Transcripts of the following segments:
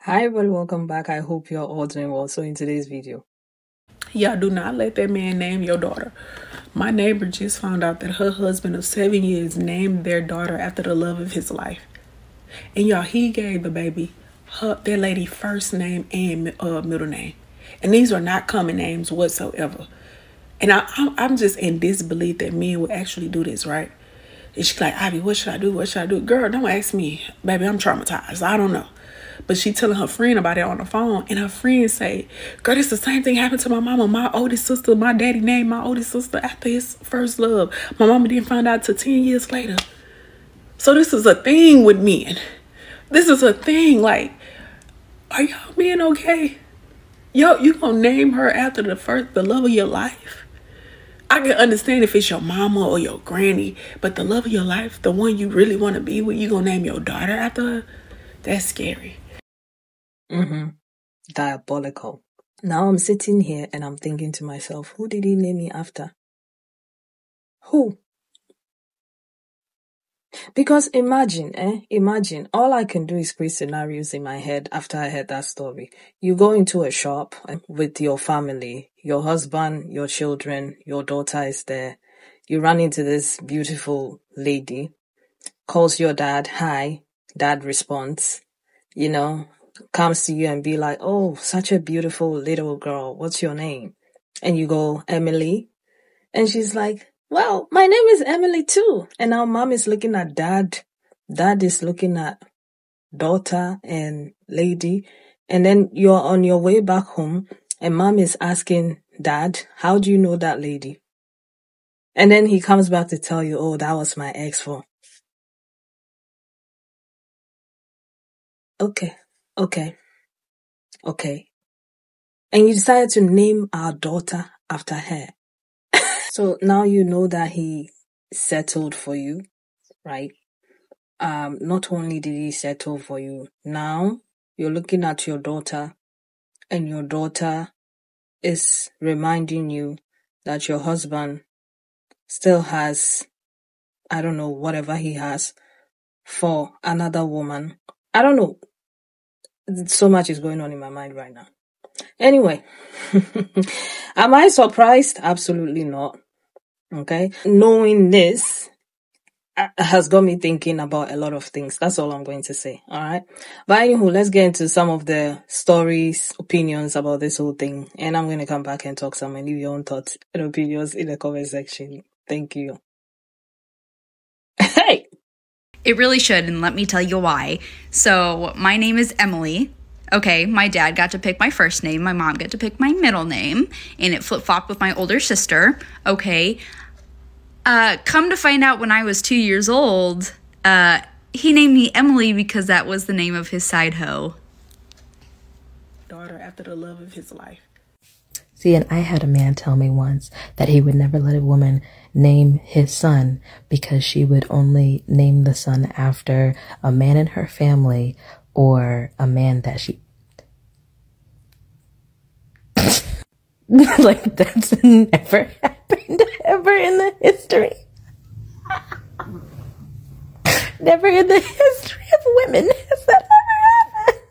Hi everyone, welcome back. I hope you're all doing well. So in today's video, Yeah, do not let that man name your daughter. My neighbor just found out that her husband of 7 years named their daughter after the love of his life. And y'all, he gave the baby that lady first name and middle name. And these are not common names whatsoever. And I'm just in disbelief that men would actually do this, right? And she's like, Ivy, what should I do? What should I do? Girl, don't ask me. Baby, I'm traumatized. I don't know. But she telling her friend about it on the phone. And her friend say, girl, it's the same thing happened to my mama. My oldest sister, my daddy named my oldest sister after his first love. My mama didn't find out till 10 years later. So this is a thing with men. This is a thing. Like, are y'all men okay? Yo, you gonna name her after the love of your life? I can understand if it's your mama or your granny, but the love of your life, the one you really want to be with, you gonna name your daughter after her? That's scary. diabolical. Now I'm sitting here and I'm thinking to myself, who did he name me after? Who? Because imagine, all I can do is create scenarios in my head after I heard that story. You go into a shop with your family, your husband, your children, your daughter is there. You run into this beautiful lady, calls your dad, hi, dad responds, comes to you and be like, oh, such a beautiful little girl, what's your name? And you go, Emily. And she's like, well, my name is Emily too. And now mom is looking at dad. Dad is looking at daughter and lady. And then you're on your way back home and mom is asking dad, how do you know that lady? And then he comes back to tell you, oh, that was my ex for. Okay. And you decided to name our daughter after her. So now you know that he settled for you, right? Not only did he settle for you, now you're looking at your daughter and your daughter is reminding you that your husband still has, I don't know, whatever he has for another woman. I don't know. So much is going on in my mind right now. Anyway, am I surprised? Absolutely not. Okay. Knowing this has got me thinking about a lot of things. That's all I'm going to say. All right. But anywho, let's get into some of the stories, opinions about this whole thing. And I'm going to come back and talk some and leave your own thoughts and opinions in the comment section. Thank you. Hey! It really should, and let me tell you why. So, my name is Emily. Okay, my dad got to pick my first name, my mom got to pick my middle name, and it flip-flopped with my older sister. Okay. Come to find out when I was 2 years old, he named me Emily because that was the name of his side hoe. Daughter after the love of his life. See, and I had a man tell me once that he would never let a woman name his son because she would only name the son after a man in her family or a man that she... Like, that's never happened ever in the history. Never in the history of women has that ever happened.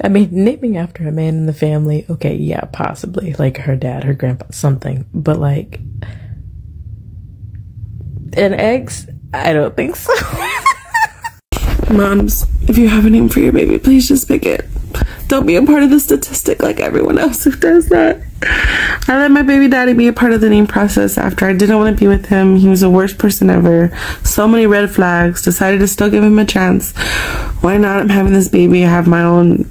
I mean, naming after a man in the family, okay, yeah, possibly. Like her dad, her grandpa, something. But like, an ex? I don't think so. Moms, if you have a name for your baby, please just pick it. Don't be a part of the statistic like everyone else who does that. I let my baby daddy be a part of the name process after I didn't want to be with him. He was the worst person ever. So many red flags. Decided to still give him a chance. Why not? I'm having this baby. I have my own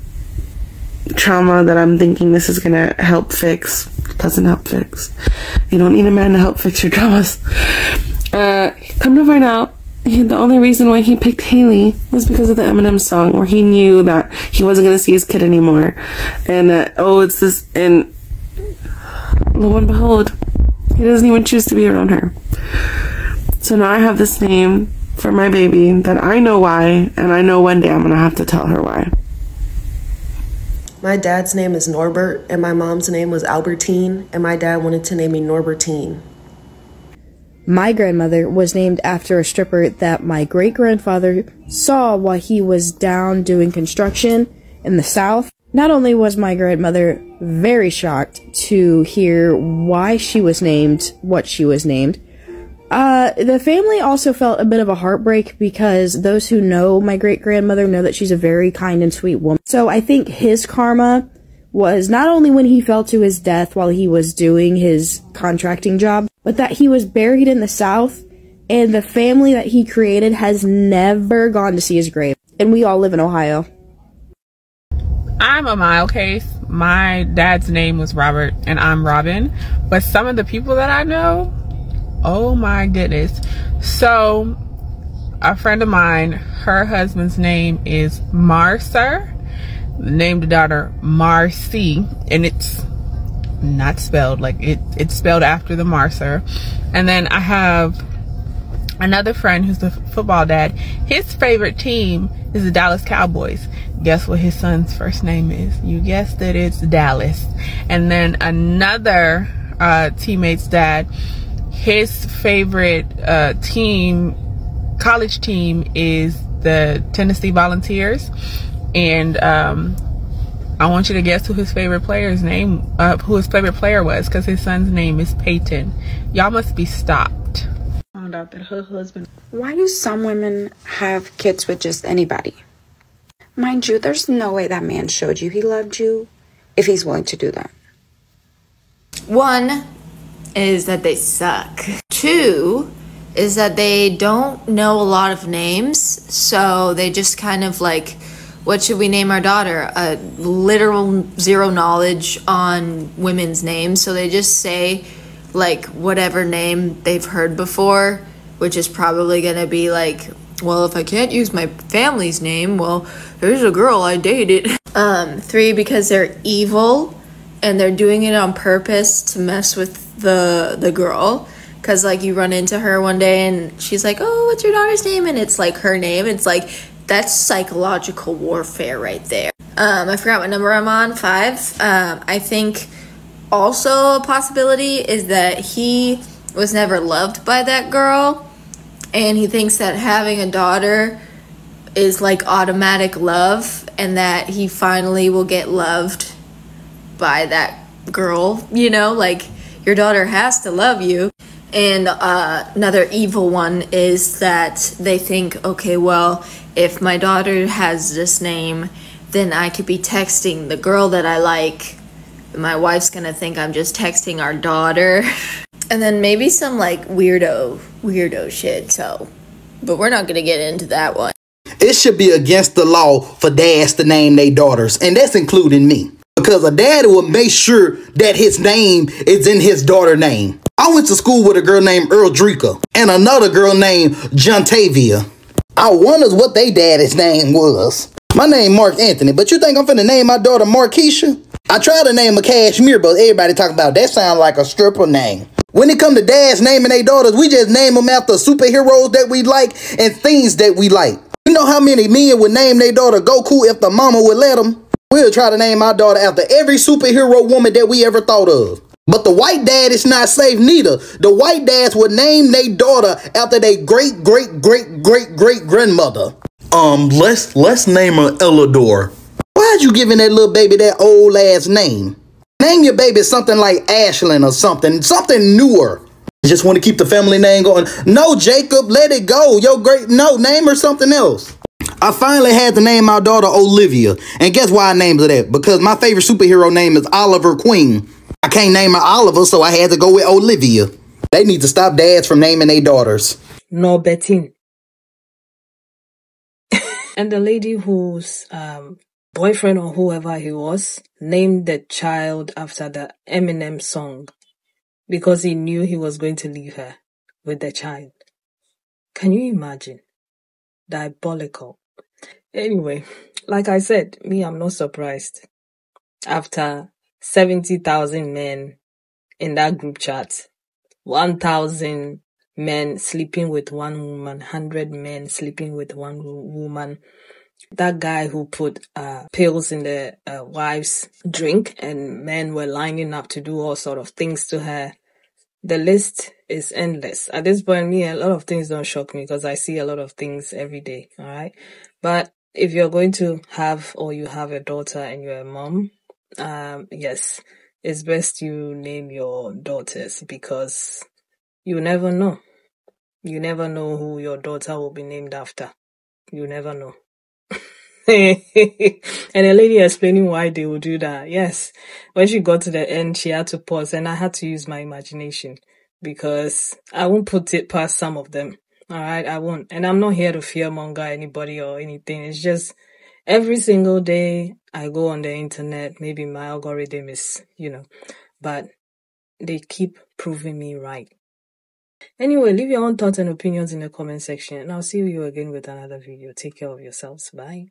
trauma that I'm thinking this is gonna help fix. Doesn't help fix. You don't need a man to help fix your traumas. Come to find out, the only reason why he picked Haley was because of the Eminem song where he knew that he wasn't going to see his kid anymore. And, it's this, and lo and behold, he doesn't even choose to be around her. So now I have this name for my baby that I know why, and I know one day I'm going to have to tell her why. My dad's name is Norbert, and my mom's name was Albertine, and my dad wanted to name me Norbertine. My grandmother was named after a stripper that my great-grandfather saw while he was down doing construction, in the South. Not only was my grandmother very shocked to hear why she was named what she was named, the family also felt a bit of a heartbreak because those who know my great-grandmother know that she's a very kind and sweet woman. So I think his karma was not only when he fell to his death while he was doing his contracting job, but that he was buried in the South, and the family that he created has never gone to see his grave. And we all live in Ohio. I'm a mild case. My dad's name was Robert and I'm Robin. But some of the people that I know, oh my goodness. So a friend of mine, her husband's name is Marcer. Named the daughter Marcy, and it's not spelled like it's spelled after the Marcer. And then I have another friend who's the football dad. His favorite team is the Dallas Cowboys. Guess what his son's first name is? You guessed it, it's Dallas. And then another teammate's dad, his favorite college team is the Tennessee Volunteers. And I want you to guess who his favorite player's name, who his favorite player was, because his son's name is Peyton. Y'all must be stopped. Found out that her husband. Why do some women have kids with just anybody? Mind you, there's no way that man showed you he loved you if he's willing to do that. One is that they suck. Two is that they don't know a lot of names, so they just kind of like, what should we name our daughter? A literal zero knowledge on women's names, so they just say like whatever name they've heard before, which is probably gonna be like, well, if I can't use my family's name, well, there's a girl I dated. Three, because they're evil and they're doing it on purpose to mess with the girl. Because like you run into her one day and she's like, oh, what's your daughter's name? And it's like her name. It's like, that's psychological warfare right there. I forgot what number I'm on, 5. I think also a possibility is that he was never loved by that girl, and he thinks that having a daughter is like automatic love, and that he finally will get loved by that girl, you know, like your daughter has to love you. And another evil one is that they think, okay, well, if my daughter has this name, then I could be texting the girl that I like. My wife's gonna think I'm just texting our daughter. And then maybe some like weirdo shit, so. But we're not gonna get into that one. It should be against the law for dads to name their daughters, and that's including me. Because a dad will make sure that his name is in his daughter's name. I went to school with a girl named Earl Drika and another girl named Jontavia. I wonders what they daddy's name was. My name Mark Anthony, but you think I'm finna name my daughter Markeisha? I tried to name her Cashmere, but everybody talking about that sound like a stripper name. When it come to dads naming their daughters, we just name them after superheroes that we like and things that we like. You know how many men would name their daughter Goku if the mama would let them? We'll try to name our daughter after every superhero woman that we ever thought of. But the white dad is not safe neither. The white dads would name their daughter after their great-great-great-great-great-grandmother. Let's name her Ellador. Why'd you giving that little baby that old ass name? Name your baby something like Ashlyn or something newer. Just want to keep the family name going. No, Jacob, let it go. No, name her something else. I finally had to name my daughter Olivia. And guess why I named her that? Because my favorite superhero name is Oliver Queen. I can't name her Oliver, so I had to go with Olivia. They need to stop dads from naming their daughters. No, Betty. And the lady whose boyfriend or whoever he was named the child after the Eminem song because he knew he was going to leave her with the child. Can you imagine? Diabolical. Anyway, like I said, I'm not surprised. After 70,000 men in that group chat, 1,000 men sleeping with one woman, 100 men sleeping with one woman. That guy who put pills in the wife's drink and men were lining up to do all sort of things to her. The list is endless. At this point, a lot of things don't shock me because I see a lot of things every day, all right? But if you're going to have, or you have a daughter and you're a mom, yes, it's best you name your daughters, because you never know. You never know who your daughter will be named after. You never know. And a lady explaining why they would do that. Yes, when she got to the end, she had to pause, and I had to use my imagination, because I won't put it past some of them. All right, I won't. And I'm not here to fearmonger anybody or anything. It's just every single day I go on the internet, maybe my algorithm is, but they keep proving me right. Anyway, leave your own thoughts and opinions in the comment section, and I'll see you again with another video. Take care of yourselves. Bye.